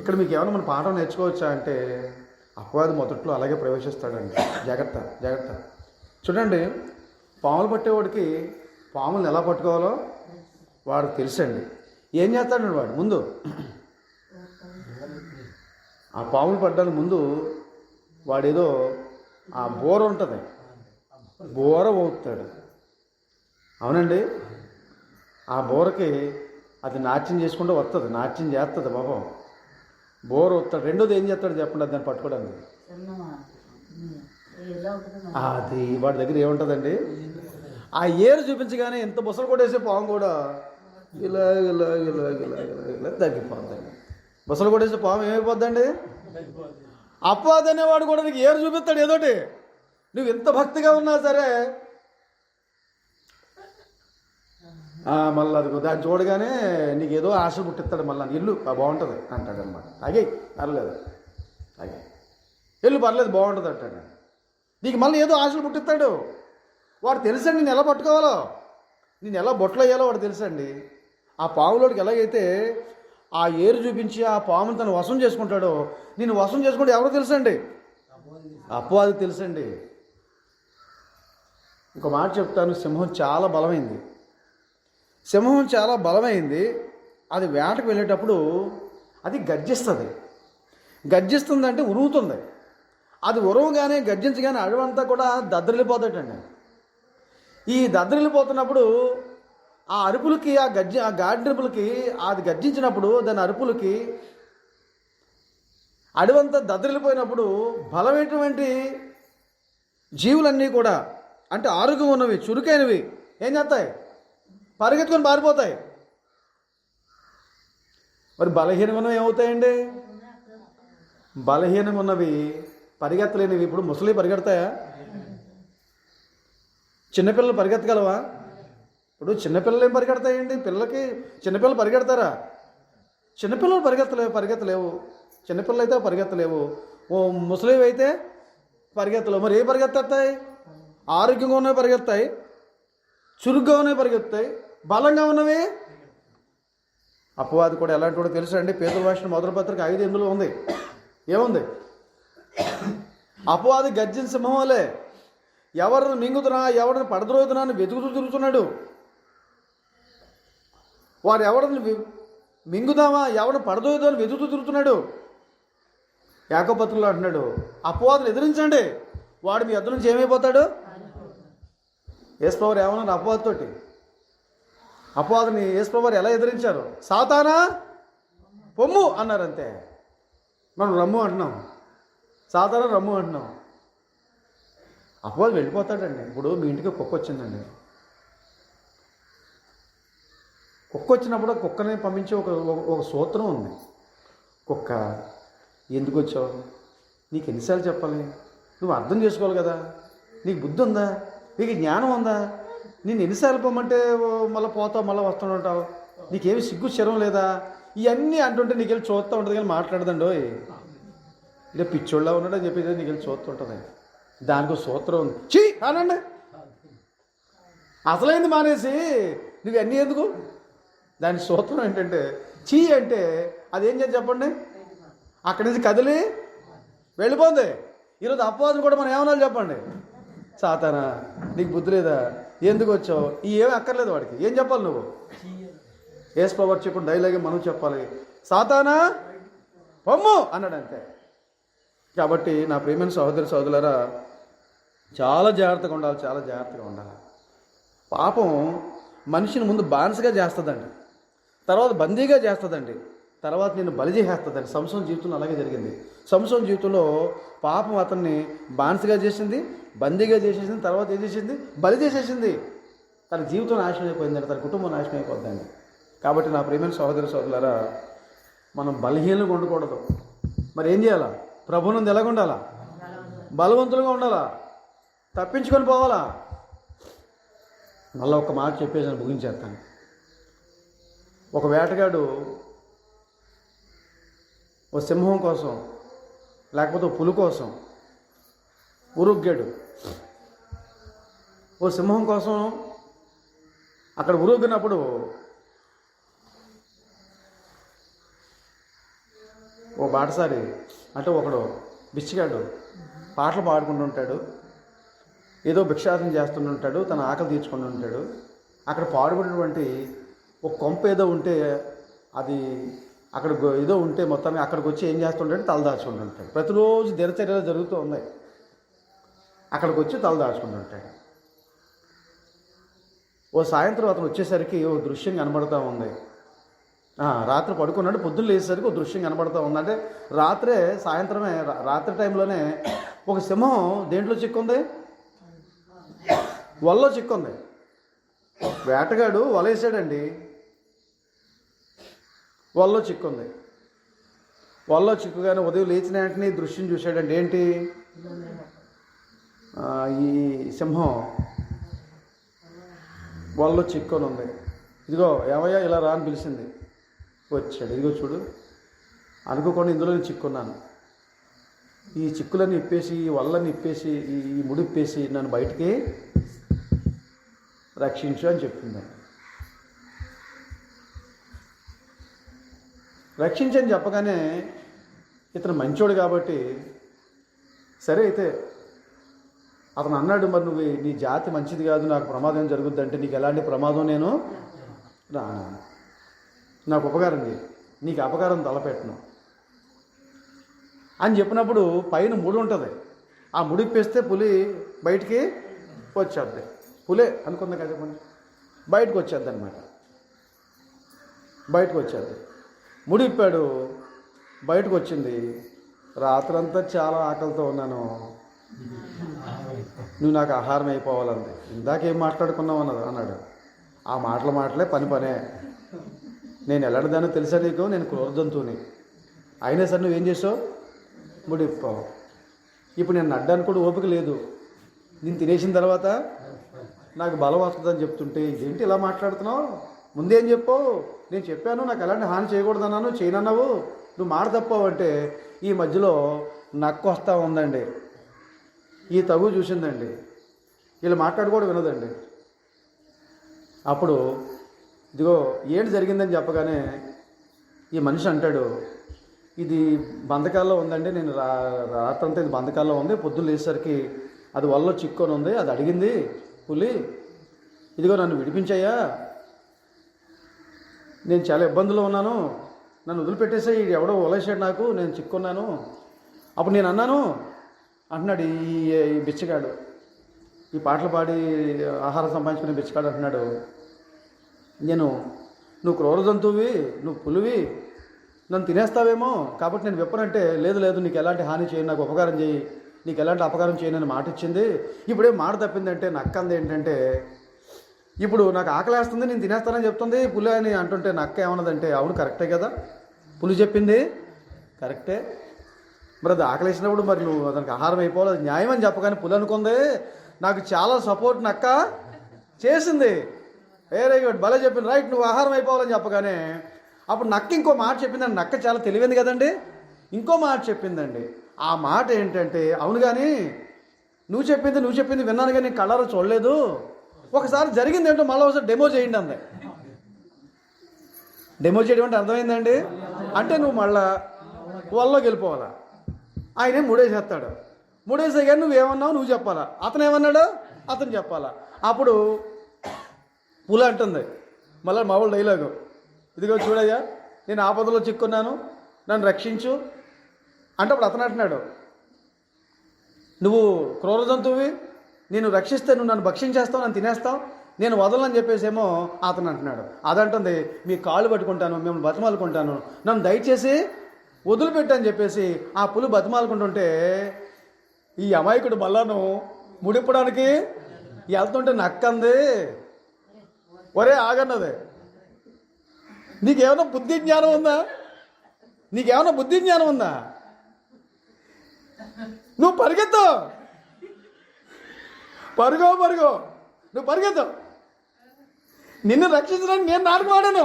ఇక్కడ మీకు ఏమైనా మన పాఠం నేర్చుకోవచ్చా అంటే, అపవాది మొదట్లో అలాగే ప్రవేశిస్తాడండి. జాగ్రత్త జాగ్రత్త. చూడండి, పాములు పట్టేవాడికి పాములను ఎలా పట్టుకోవాలో వాడికి తెలుసండి. ఏం చేస్తాడండి వాడు? ముందు ఆ పాములు పడ్డానికి ముందు వాడేదో ఆ బోర ఉంటుంది, బోర ఊపుతాడు. అవునండి, ఆ బోరకి అది నాట్యం చేసుకుంటూ వస్తుంది, నాట్యం చేస్తుంది పాపం. బోర ఊపుతాడు. రెండోది ఏం చేస్తాడు చెప్పండి, దాన్ని పట్టుకోవడానికి? అది వాడి దగ్గర ఏముంటుందండి, ఆ ఏరు చూపించగానే ఎంత బుసలు కొట్టేసే పాము కూడా ఇలా ఇలా ఇలా ఇలా ఇలా ఇలా తగ్గిపోద్దండి. బుసలు కొట్టేసే పాము ఏమైపోద్దండి? అపవాది అనేవాడు కూడా నీకు ఏరు చూపిస్తాడు ఏదోటి. నువ్వు ఎంత భక్తిగా ఉన్నా సరే మళ్ళీ అది దాన్ని చూడగానే నీకు ఏదో ఆశ పుట్టిస్తాడు. మళ్ళీ ఇల్లు బాగుంటుంది అంటాడు అనమాట. అగే పర్లేదు, అగే ఇల్లు పర్లేదు బాగుంటుంది అంటాడు. నీకు మళ్ళీ ఏదో ఆశలు పుట్టిస్తాడు. వాడు తెలుసండి నేను ఎలా పట్టుకోవాలో, నేను ఎలా బొట్టలు వేయాలో వాడు తెలుసండి. ఆ పాములోడికి ఎలాగైతే ఆ ఏరు చూపించి ఆ పాముని తను వశం చేసుకుంటాడో, నేను వశం చేసుకుంటే ఎవరో తెలుసండి, అపవాదికి తెలుసండి. ఇంకో మాట చెప్తాను, సింహం చాలా బలమైంది. సింహం చాలా బలమైంది. అది వేటకు వెళ్ళేటప్పుడు అది గర్జిస్తుంది. గర్జిస్తుందంటే ఉరుగుతుంది. అది ఉరవగానే గర్జించగానే అడవంతా కూడా దద్దరిల్లిపోతాడండి. ఈ దద్దరిల్లిపోతున్నప్పుడు ఆ అరుపులకి ఆ గాడినరుపులకి అది గర్జించినప్పుడు దాని అరుపులకి అడవంతా దద్దరిల్లిపోయినప్పుడు బలమైనటువంటి జీవులన్నీ కూడా, అంటే ఆరోగ్యం ఉన్నవి చురుకైనవి ఏం చేస్తాయి? పరిగెత్తుకొని పారిపోతాయి. మరి బలహీనంగా ఉన్నవి ఏమవుతాయండి? బలహీనంగా ఉన్నవి పరిగెత్తలేనివి. ఇప్పుడు ముసలి పరిగెడతాయా? చిన్నపిల్లలు పరిగెత్తగలవా? ఇప్పుడు చిన్నపిల్లలు ఏం పరిగెడతాయండి? చిన్నపిల్లలు పరిగెడతారా? చిన్నపిల్లలు పరిగెత్తలేవు. చిన్నపిల్లలు అయితే పరిగెత్తలేవు. ఓ ముసలివి అయితే పరిగెత్తలేవు. మరి ఏ పరిగెత్తాయి? ఆరోగ్యంగా ఉన్నవి పరిగెత్తాయి, చురుగ్గా ఉన్నవి పరిగెత్తాయి, బలంగా ఉన్నవి. అపవాది కూడా ఎలాంటి కూడా తెలుసా అండి? పేతురు రాసిన మొదటి పత్రిక 5:8 ఉంది. ఏముంది? అపవాది గర్జించిన సింహం వలె ఎవరిని మింగుతున్నా, ఎవరిని పడద్రోతున్నా అని వెతుకుతూ తిరుగుతున్నాడు. వాడు ఎవరిని మింగుదామా, ఎవరిని పడదోయుదా అని వెతుకుతూ తిరుగుతున్నాడు. యాకోబు పత్రికలో అంటున్నాడు, అపవాదులు ఎదిరించండి, వాడు మీ ఎదురు నుంచి ఏమైపోతాడు? యేసుప్రభువు ఏమన్నారు అపవాదితోటి? అపవాదిని యేసుప్రభువు ఎలా ఎదిరించారు? సాతానా పొమ్ము అన్నారు. అంతే. మనం రమ్ము అంటున్నాం, సాతానా రమ్ము అంటున్నాం. అపవాది వెళ్ళిపోతాడండి. ఇప్పుడు మీ ఇంటికి కుక్క వచ్చిందండి. కుక్క వచ్చినప్పుడు కుక్కని పంపించే ఒక సూత్రం ఉంది. కుక్క, ఎందుకు వచ్చావు, నీకు ఎన్నిసార్లు చెప్పాలి, నువ్వు అర్థం చేసుకోవాలి కదా, నీకు బుద్ధి ఉందా, నీకు జ్ఞానం ఉందా, నేను ఎన్నిసార్లు పోమంటే మళ్ళీ పోతావు, మళ్ళీ వస్తుంటావు, నీకేమి సిగ్గు శరం లేదా, ఇవన్నీ అంటుంటే నీకు వెళ్ళి చూస్తూ ఉంటుంది కానీ మాట్లాడదండో, ఇదే పిచ్చోళ్ళ ఉన్నాడు అని చెప్పేది నీకు వెళ్ళి చూస్తుంటుంది. దానికి సూత్రం ఉంది. చీ అనండి, అసలైంది మానేసి నువ్వన్నీ ఎందుకు. దాని సూత్రం ఏంటంటే, చీ అంటే అదేం చేసి చెప్పండి, అక్కడి నుంచి కదిలి వెళ్ళిపోంది. ఈరోజు అపవాదం కూడా మనం ఏమన్నా చెప్పండి, సాతానా నీకు బుద్ధి లేదా, ఎందుకు వచ్చావు, ఏమీ అక్కర్లేదు వాడికి. ఏం చెప్పాలి నువ్వు, యేసు ప్రభువు చెప్పిన డైలాగే మనం చెప్పాలి, సాతానా పొమ్ము అన్నాడు అంతే. కాబట్టి నా ప్రియమైన సహోదరి సహోదరులారా, చాలా జాగ్రత్తగా ఉండాలి, చాలా జాగ్రత్తగా ఉండాలి. పాపం మనిషిని ముందు బానిసగా చేస్తుందండి, తర్వాత బందీగా చేస్తుందండి, తర్వాత నేను బలి చేసేస్తుందండి. సంసోన్ జీవితంలో అలాగే జరిగింది. సంసోన్ జీవితంలో పాపం అతన్ని బానిసగా చేసింది, బందీగా చేసేసింది, తర్వాత ఏం చేసింది, బలి చేసేసింది. తన జీవితం నాశనం అయిపోయిందండి, తన కుటుంబం నాశనం అయిపోద్దండి. కాబట్టి నా ప్రియమైన సహోదరి సహోదరులారా, మనం బలహీనంగా ఉండకూడదు. మరి ఏం చేయాలా, ప్రభువునందు ఎలాగ ఉండాలా, బలవంతులుగా ఉండాలా, తప్పించుకొని పోవాలా. మళ్ళీ ఒక మాట చెప్పేసి నేను ముగించేస్తాను. ఒక వేటగాడు ఓ సింహం కోసం లేకపోతే పులి కోసం ఉరుగ్గాడు. ఓ సింహం కోసం అక్కడ ఉరుగ్గినప్పుడు ఓ బాటసారి అంటే ఒకడు బిచ్చిగాడు పాటలు పాడుకుంటుంటాడు, ఏదో భిక్షాటన చేస్తుంటాడు, తన ఆకలి తీర్చుకుంటూ ఉంటాడు. అక్కడ పాడుకున్నటువంటి ఒక కొంప ఏదో ఉంటే, అది అక్కడ ఏదో ఉంటే మొత్తాన్ని అక్కడికి వచ్చి ఏం చేస్తుంటాడు, తలదాచుకుంటుంటాడు. ప్రతిరోజు దినచర్యలు జరుగుతూ ఉన్నాయి. అక్కడికి వచ్చి తలదాచుకుంటుంటాడు. ఓ సాయంత్రం అతను వచ్చేసరికి ఓ దృశ్యం కనబడుతూ ఉంది. రాత్రి పడుకున్నాడు, పొద్దున్న లేచేసరికి ఒక దృశ్యం కనబడుతూ ఉంది. అంటే రాత్రే, సాయంత్రమే, రాత్రి టైంలోనే ఒక సింహం దేంట్లో చిక్కుంది, వలలో చిక్కుంది. వేటగాడు వలేసాడండి, వలలో చిక్కుంది. వలలో చిక్కుగానే ఉదయం లేచిన వెంటనే ఈ దృశ్యం చూశాడండి. ఏంటి, ఈ సింహం వలలో చిక్కుని ఉంది. ఇదిగో ఏమయ్యా ఇలా రా అని పిలిచింది. వచ్చాడు. ఇదిగో చూడు, అనుకోకుండా ఇందులో నేను చిక్కున్నాను, ఈ చిక్కులన్నీ ఇప్పేసి, ఈ వల్లని ఇప్పేసి, ఈ ముడిప్పేసి నన్ను బయటికి రక్షించు అని చెప్పిందండి. రక్షించని చెప్పగానే ఇతను మంచోడు కాబట్టి సరే అయితే అతను అన్నాడు, మరి నువ్వు నీ జాతి మంచిది కాదు, నాకు ప్రమాదం జరుగుద్ది అంటే నీకు ఎలాంటి ప్రమాదం నేను నాకు ఉపకారం చేయి, నీకు అపకారం తలపెట్టను అని చెప్పినప్పుడు పైన ముడి ఉంటుంది, ఆ ముడిప్పేస్తే పులి బయటికి వచ్చేద్ది. పులే అనుకుందా కదా, చెప్పండి, బయటకు వచ్చేద్ది అనమాట, బయటకు వచ్చేద్ది. ముడిప్పాడు, బయటకు వచ్చింది. రాత్రంతా చాలా ఆకలితో ఉన్నాను, నువ్వు నాకు ఆహారం అయిపోవాలంది. ఇందాకేం మాట్లాడుకున్నావు అన్నాడు. ఆ మాటలే పనే. నేను ఎలాంటిదానో తెలుసా నీకు, నేను క్రూర జంతువుని, అయినా సరే నువ్వేం చేసావు, ముడిప్పావు. ఇప్పుడు నేను అడ్డానికి కూడా ఓపిక లేదు, నేను తినేసిన తర్వాత నాకు బలం వస్తుందని చెప్తుంటే ఇదేంటి ఇలా మాట్లాడుతున్నావు, ముందేం చెప్పావు, నేను చెప్పాను నాకు ఎలాంటి హాని చేయకూడదన్నాను, చేయనన్నావు, నువ్వు మాట తప్పావు అంటే ఈ మధ్యలో నక్కు వస్తూ ఉందండి. ఈ తగు చూసిందండి, వీళ్ళు మాట్లాడుకోవడం వినదండి. అప్పుడు ఇదిగో ఏంటి జరిగిందని చెప్పగానే ఈ మనిషి అంటాడు, ఇది బంధకాల్లో ఉందండి, నేను రాత్రంతా ఇది బంధకాల్లో ఉంది, పొద్దున్న లేచేసరికి అది వల్ల చిక్కొని ఉంది, అది అడిగింది పులి, ఇదిగో నన్ను విడిపించాయా, నేను చాలా ఇబ్బందుల్లో ఉన్నాను, నన్ను వదిలిపెట్టేసే, ఇది ఎవడో వలేసాడు నాకు, నేను చిక్కున్నాను. అప్పుడు నేను అన్నాను అంటున్నాడు ఈ బిచ్చగాడు, ఈ పాటలు పాడి ఆహారం సంపాదించుకునే బిచ్చగాడు అంటున్నాడు, నువ్వు క్రూర జంతువువి, నువ్వు పులివి, నన్ను తినేస్తావేమో కాబట్టి నేను విప్పనంటే, లేదు నీకు ఎలాంటి హాని చేయను, నాకు ఉపకారం చేయి, నీకు ఎలాంటి అపకారం చేయనని మాట ఇచ్చింది. ఇప్పుడే మాట తప్పిందంటే నక్కంది ఏంటంటే ఇప్పుడు నాకు ఆకలేస్తుంది, నేను తినేస్తానని చెప్తుంది పులి అని అంటుంటే నక్క ఏమన్నదంటే అవును కరెక్టే కదా, పులి చెప్పింది కరెక్టే, మరి అది ఆకలేసినప్పుడు మరి నువ్వు దానికి ఆహారం అయిపోవాలి, అది న్యాయం అని చెప్పగానే పులి అనుకుంది నాకు చాలా సపోర్ట్ నక్క చేసింది, వెరీ గుడ్ భలే చెప్పింది, రైట్ నువ్వు ఆహారం అయిపోవాలని చెప్పగానే అప్పుడు నక్క ఇంకో మాట చెప్పిందండి. నక్క చాలా తెలివైంది కదండి, ఇంకో మాట చెప్పిందండి. ఆ మాట ఏంటంటే అవును కానీ నువ్వు చెప్పింది విన్నాను కానీ కళ్ళారా చూడలేదు, ఒకసారి జరిగింది ఏంటో మళ్ళీ ఒకసారి డెమో చేయండి అంది. డెమో చేయడం అంటే అర్థమైందండి, అంటే నువ్వు మళ్ళా వల్లోకి వెళ్ళిపోవాలా, ఆయన ముడేసేస్తాడు, ముడేసే కానీ నువ్వేమన్నావు నువ్వు చెప్పాలా, అతను ఏమన్నాడు అతను చెప్పాలా. అప్పుడు పులి అంటుంది మళ్ళీ మామూలు డైలాగు, ఇదిగో చూడయ్యా నేను ఆపదలో చిక్కున్నాను నన్ను రక్షించు అంటే అప్పుడు అతను అంటున్నాడు నువ్వు క్రూర జంతువువి, నేను రక్షిస్తే నువ్వు నన్ను భక్షించేస్తావు, నన్ను తినేస్తావు, నేను వదలని చెప్పేసేమో అతను అంటున్నాడు. అదంటుంది మీ కాళ్ళు పట్టుకుంటాను, మిమ్మల్ని బతిమాలుకుంటాను, నన్ను దయచేసి వదిలిపెట్టని చెప్పేసి ఆ పులి బతిమాలుకుంటుంటే ఈ అమాయకుడు మళ్ళాను ముడిప్పడానికి వెళ్తుంటే నక్కంది, ఒరే ఆగన్నది నీకేమైనా బుద్ధి జ్ఞానం ఉందా, నువ్వు పరిగెత్తు నువ్వు పరిగెత్తు, నిన్ను రక్షించడానికి నేను నాటకం ఆడాను,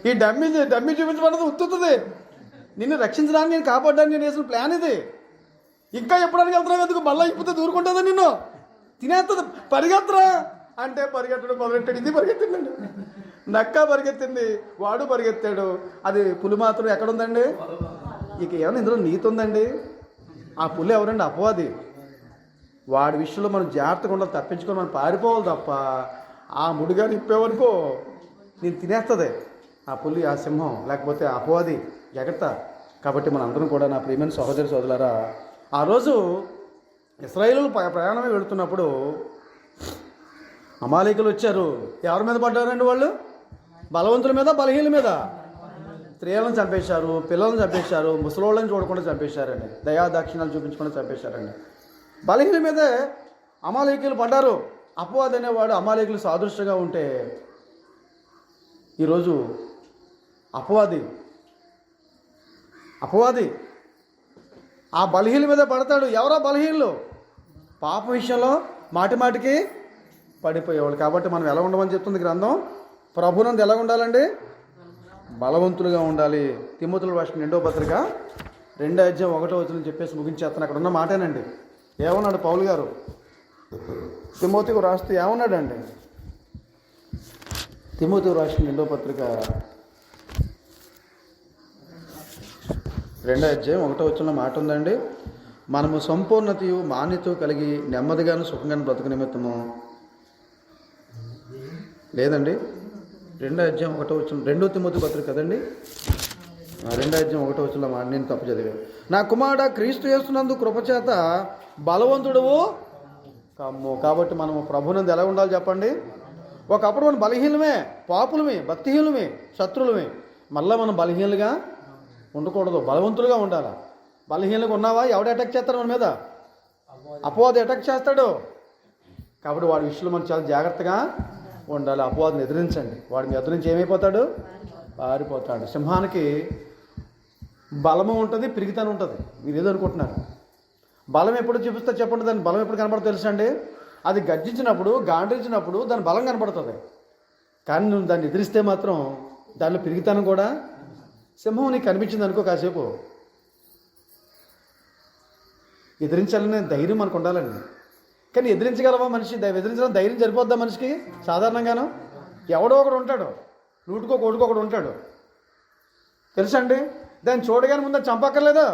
ఈ డమ్మి చూపించబడదు ఉత్తుతుంది, నిన్ను రక్షించడానికి నేను కాపాడడానికి నేను వేసిన ప్లాన్ ఇది, ఇంకా ఎప్పడానికి వెళ్తున్నావు ఎందుకు, మళ్ళీ ఇప్పుతే దూరుకుంటుందా నిన్ను తినేస్తుంది, పరిగెత్తరా అంటే పరిగెత్తడం మొదలెట్టాడు. ఇది పరిగెత్తిందండి, నక్క పరిగెత్తింది, వాడు పరిగెత్తాడు, అది పులి మాత్రం ఎక్కడుందండి, ఇక ఏమైనా ఇందులో నీతి ఉందండి. ఆ పులి ఎవరండి, అపవాది, వాడి విషయంలో మనం జాగ్రత్తగా ఉండాలి, తప్పించుకొని మనం పారిపోవాలి తప్ప ఆ ముడిగా నిప్పేవనుకో నేను తినేస్తుంది ఆ పులి, ఆ సింహం, లేకపోతే అపవాది జాగ్రత్త. కాబట్టి మన అందరం కూడా నా ప్రియమైన సహోదరి సోదరులారా ఆ రోజు ఇశ్రాయేలు ప్రయాణమే వెళుతున్నప్పుడు అమాలేకులు వచ్చారు. ఎవరి మీద పడ్డారండి వాళ్ళు, బలవంతుల మీద బలహీనుల మీద, స్త్రీలను చంపేశారు, పిల్లలను చంపేశారు, ముసలోళ్ళని చూడకుండా చంపేశారండి, దయా దాక్షిణాలు చూపించకుండా చంపేశారండి. బలహీనుల మీదే అమాలేకులు పడ్డారు. అపవాది అనేవాడు అమాలేకులు సాదృశ్యంగా ఉంటే ఈరోజు అపవాది ఆ బలహీనుల మీద పడతాడు. ఎవరో బలహీనులు పాపం విషయంలో మాటికి పడిపోయేవాళ్ళు. కాబట్టి మనం ఎలా ఉండమని చెప్తుంది గ్రంథం, ప్రభునందు ఎలా ఉండాలండి, బలవంతులుగా ఉండాలి. తిమోతిలో రాసిన 2వ పత్రిక 2వ అధ్యాయం 1వ వచనం చెప్పేసి ముగించేస్తాను. అక్కడ ఉన్న మాటేనండి. ఏమన్నాడు పౌలు గారు తిమోతికి రాస్తూ ఏమన్నాడండి, తిమోతికి రాసిన 2వ పత్రిక 2వ అధ్యాయం 1వ వచనంలో మాట ఉందండి, మనము సంపూర్ణతయు మాన్యత కలిగి నెమ్మదిగాను సుఖంగాను బ్రతుకు నిమిత్తము లేదండి 2వ అధ్యాయం 1వ వచనం 2వ తిమోతి పత్రిక కదండి, 2వ అధ్యాయం 1వ వచనంలో మాట నేను తప్పు చదివాను. నా కుమారుడా క్రీస్తు యేసునందు కృపచేత బలవంతుడవు కమ్ము. కాబట్టి మనము ప్రభునందు ఎలా ఉండాలి చెప్పండి, ఒకప్పుడు మనం బలహీనమే, పాపులమే, భక్తిహీనులమే, శత్రులమే. మళ్ళీ మనం బలహీనులుగా ఉండకూడదు, బలవంతులుగా ఉండాలి. బలహీనంగా ఉన్నావా ఎవడు అటాక్ చేస్తాడు మన మీద, అపవాది అటాక్ చేస్తాడు. కాబట్టి వాడి విషయంలో మనం చాలా జాగ్రత్తగా ఉండాలి. అపవాదిని ఎదిరించండి, వాడిని ఎదురించి ఏమైపోతాడు, పారిపోతాడు. సింహానికి బలము ఉంటుంది, పిరిగితనం ఉంటుంది. మీరు ఏదో అనుకుంటున్నారు, బలం ఎప్పుడు చూపిస్తే చెప్పండి, దాని బలం ఎప్పుడు కనపడుతుంది తెలుసండి, అది గర్జించినప్పుడు గాండ్రించినప్పుడు దాని బలం కనపడుతుంది. కానీ నువ్వు దాన్ని ఎదిరిస్తే మాత్రం దానిలో పిరిగితనం కూడా, సింహం నీకు కనిపించింది అనుకో కాసేపు, ఎదిరించాలనే ధైర్యం మనకు ఉండాలండి. కానీ ఎదిరించగలవా మనిషి, ఎదిరించడం ధైర్యం సరిపోద్దా మనిషికి సాధారణంగాను? ఎవడో ఒకడు ఉంటాడు, కోడుకొకడు ఉంటాడు తెలుసండి. దాన్ని చూడగానే ముందు చంపక్కర్లేదు,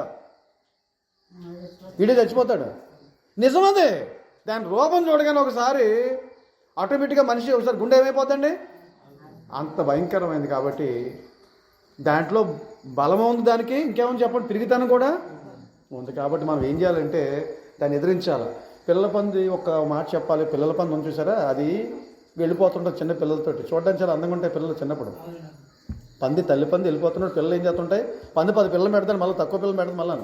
వీడే చచ్చిపోతాడు. నిజమది, దాని రూపం చూడగానే ఒకసారి ఆటోమేటిక్గా మనిషి ఒకసారి గుండె ఏమైపోతుందండి, అంత భయంకరమైంది. కాబట్టి దాంట్లో బలము ఉంది, దానికి ఇంకేమని చెప్పండి, పిరిగితనం కూడా ఉంది. కాబట్టి మనం ఏం చేయాలంటే దాన్ని ఎదిరించాలి. పిల్లల పంది ఒక మాట చెప్పాలి, పిల్లల పంది ఉంది చూసారా, అది వెళ్ళిపోతుంటుంది చిన్న పిల్లలతోటి, చూడడానికి చాలా అందంగా ఉంటాయి పిల్లలు చిన్నప్పుడు. తల్లి పంది వెళ్ళిపోతున్నాడు, పిల్లలు ఏం చేస్తుంటాయి, 10 పిల్లలు పెడతాను, మళ్ళీ తక్కువ పిల్లలు పెడతాను, మళ్ళీ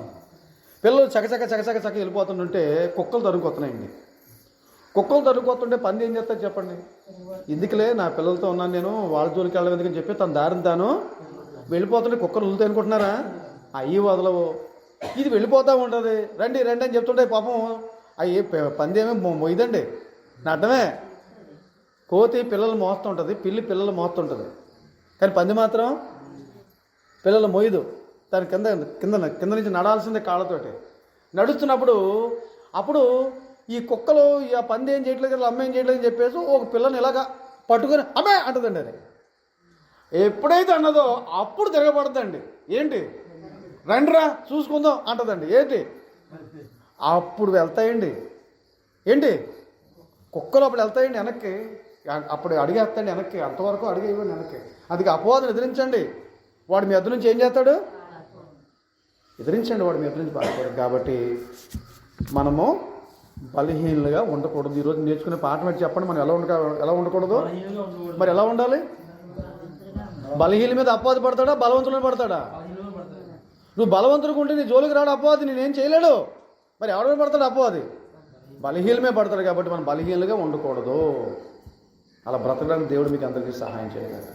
పిల్లలు చకచక వెళ్ళిపోతుంటే కుక్కలు తరుముకొస్తున్నాయండి. కుక్కలు తరుక్కోతుంటే పంది ఏం చేస్తారు చెప్పండి? ఎందుకులే నా పిల్లలతో ఉన్నాను నేను, వాళ్ళ జోలికి వెళ్ళడం ఎందుకని చెప్పి తన దారిని తాను వెళ్ళిపోతుంటే కుక్కలు వదులుతాయి అనుకుంటున్నారా? అయ్యి వదలవు, ఇది వెళ్ళిపోతూ ఉంటుంది. రండి రండి అని చెప్తుంటే పాపం అయ్యి పంది ఏమీ మొయ్యదండి. నా అర్థమే. కోతి పిల్లలు మోస్తుంటుంది, పిల్లి పిల్లలు మోస్తుంటుంది, కానీ పంది మాత్రం పిల్లలు మొయ్యదు. దాని కింద కింద కింద నుంచి నడాల్సిందే కాళ్ళతోటి. నడుస్తున్నప్పుడు అప్పుడు ఈ కుక్కలు ఆ పంది ఏం చేయట్లేదు కదా, అమ్మ ఏం చేయట్లేదు అని చెప్పేసి ఒక పిల్లని ఇలాగా పట్టుకొని అమ్మే అంటుందండి. అది ఎప్పుడైతే అన్నదో అప్పుడు తిరగబడుతుందండి. ఏంటి రండిరా చూసుకుందాం అంటదండి. ఏంటి అప్పుడు వెళ్తాయండి. ఏంటి కుక్కలు అప్పుడు వెళ్తాయండి వెనక్కి, అప్పుడు అడిగేస్తాండి వెనక్కి. అంతవరకు అడిగేయండి వెనక్కి. అది అపవాదం ఎదిరించండి. వాడు మీ ఎదురు నుంచి ఏం చేస్తాడు? ఎదిరించండి. వాడు మీ ఎదురు నుంచి బాధపడదు. కాబట్టి మనము బలహీనులుగా ఉండకూడదు. ఈరోజు నేర్చుకునే పాఠం ఏంటి చెప్పండి? మనం ఎలా ఉండకూడదు? మరి ఎలా ఉండాలి? బలహీనుల మీద అపవాది పడతాడా, బలవంతుల మీద పడతాడా? నువ్వు బలవంతుడికి ఉంటే నీ జోలికి రాడు అపవాది, నేనేం చేయలేడు. మరి ఎవరి మీద పడతాడు అపవాది? బలహీనమే పడతాడు. కాబట్టి మనం బలహీనులుగా ఉండకూడదు. అలా బ్రతకడానికి దేవుడు మీకు అందరికీ సహాయం చేయగలరు.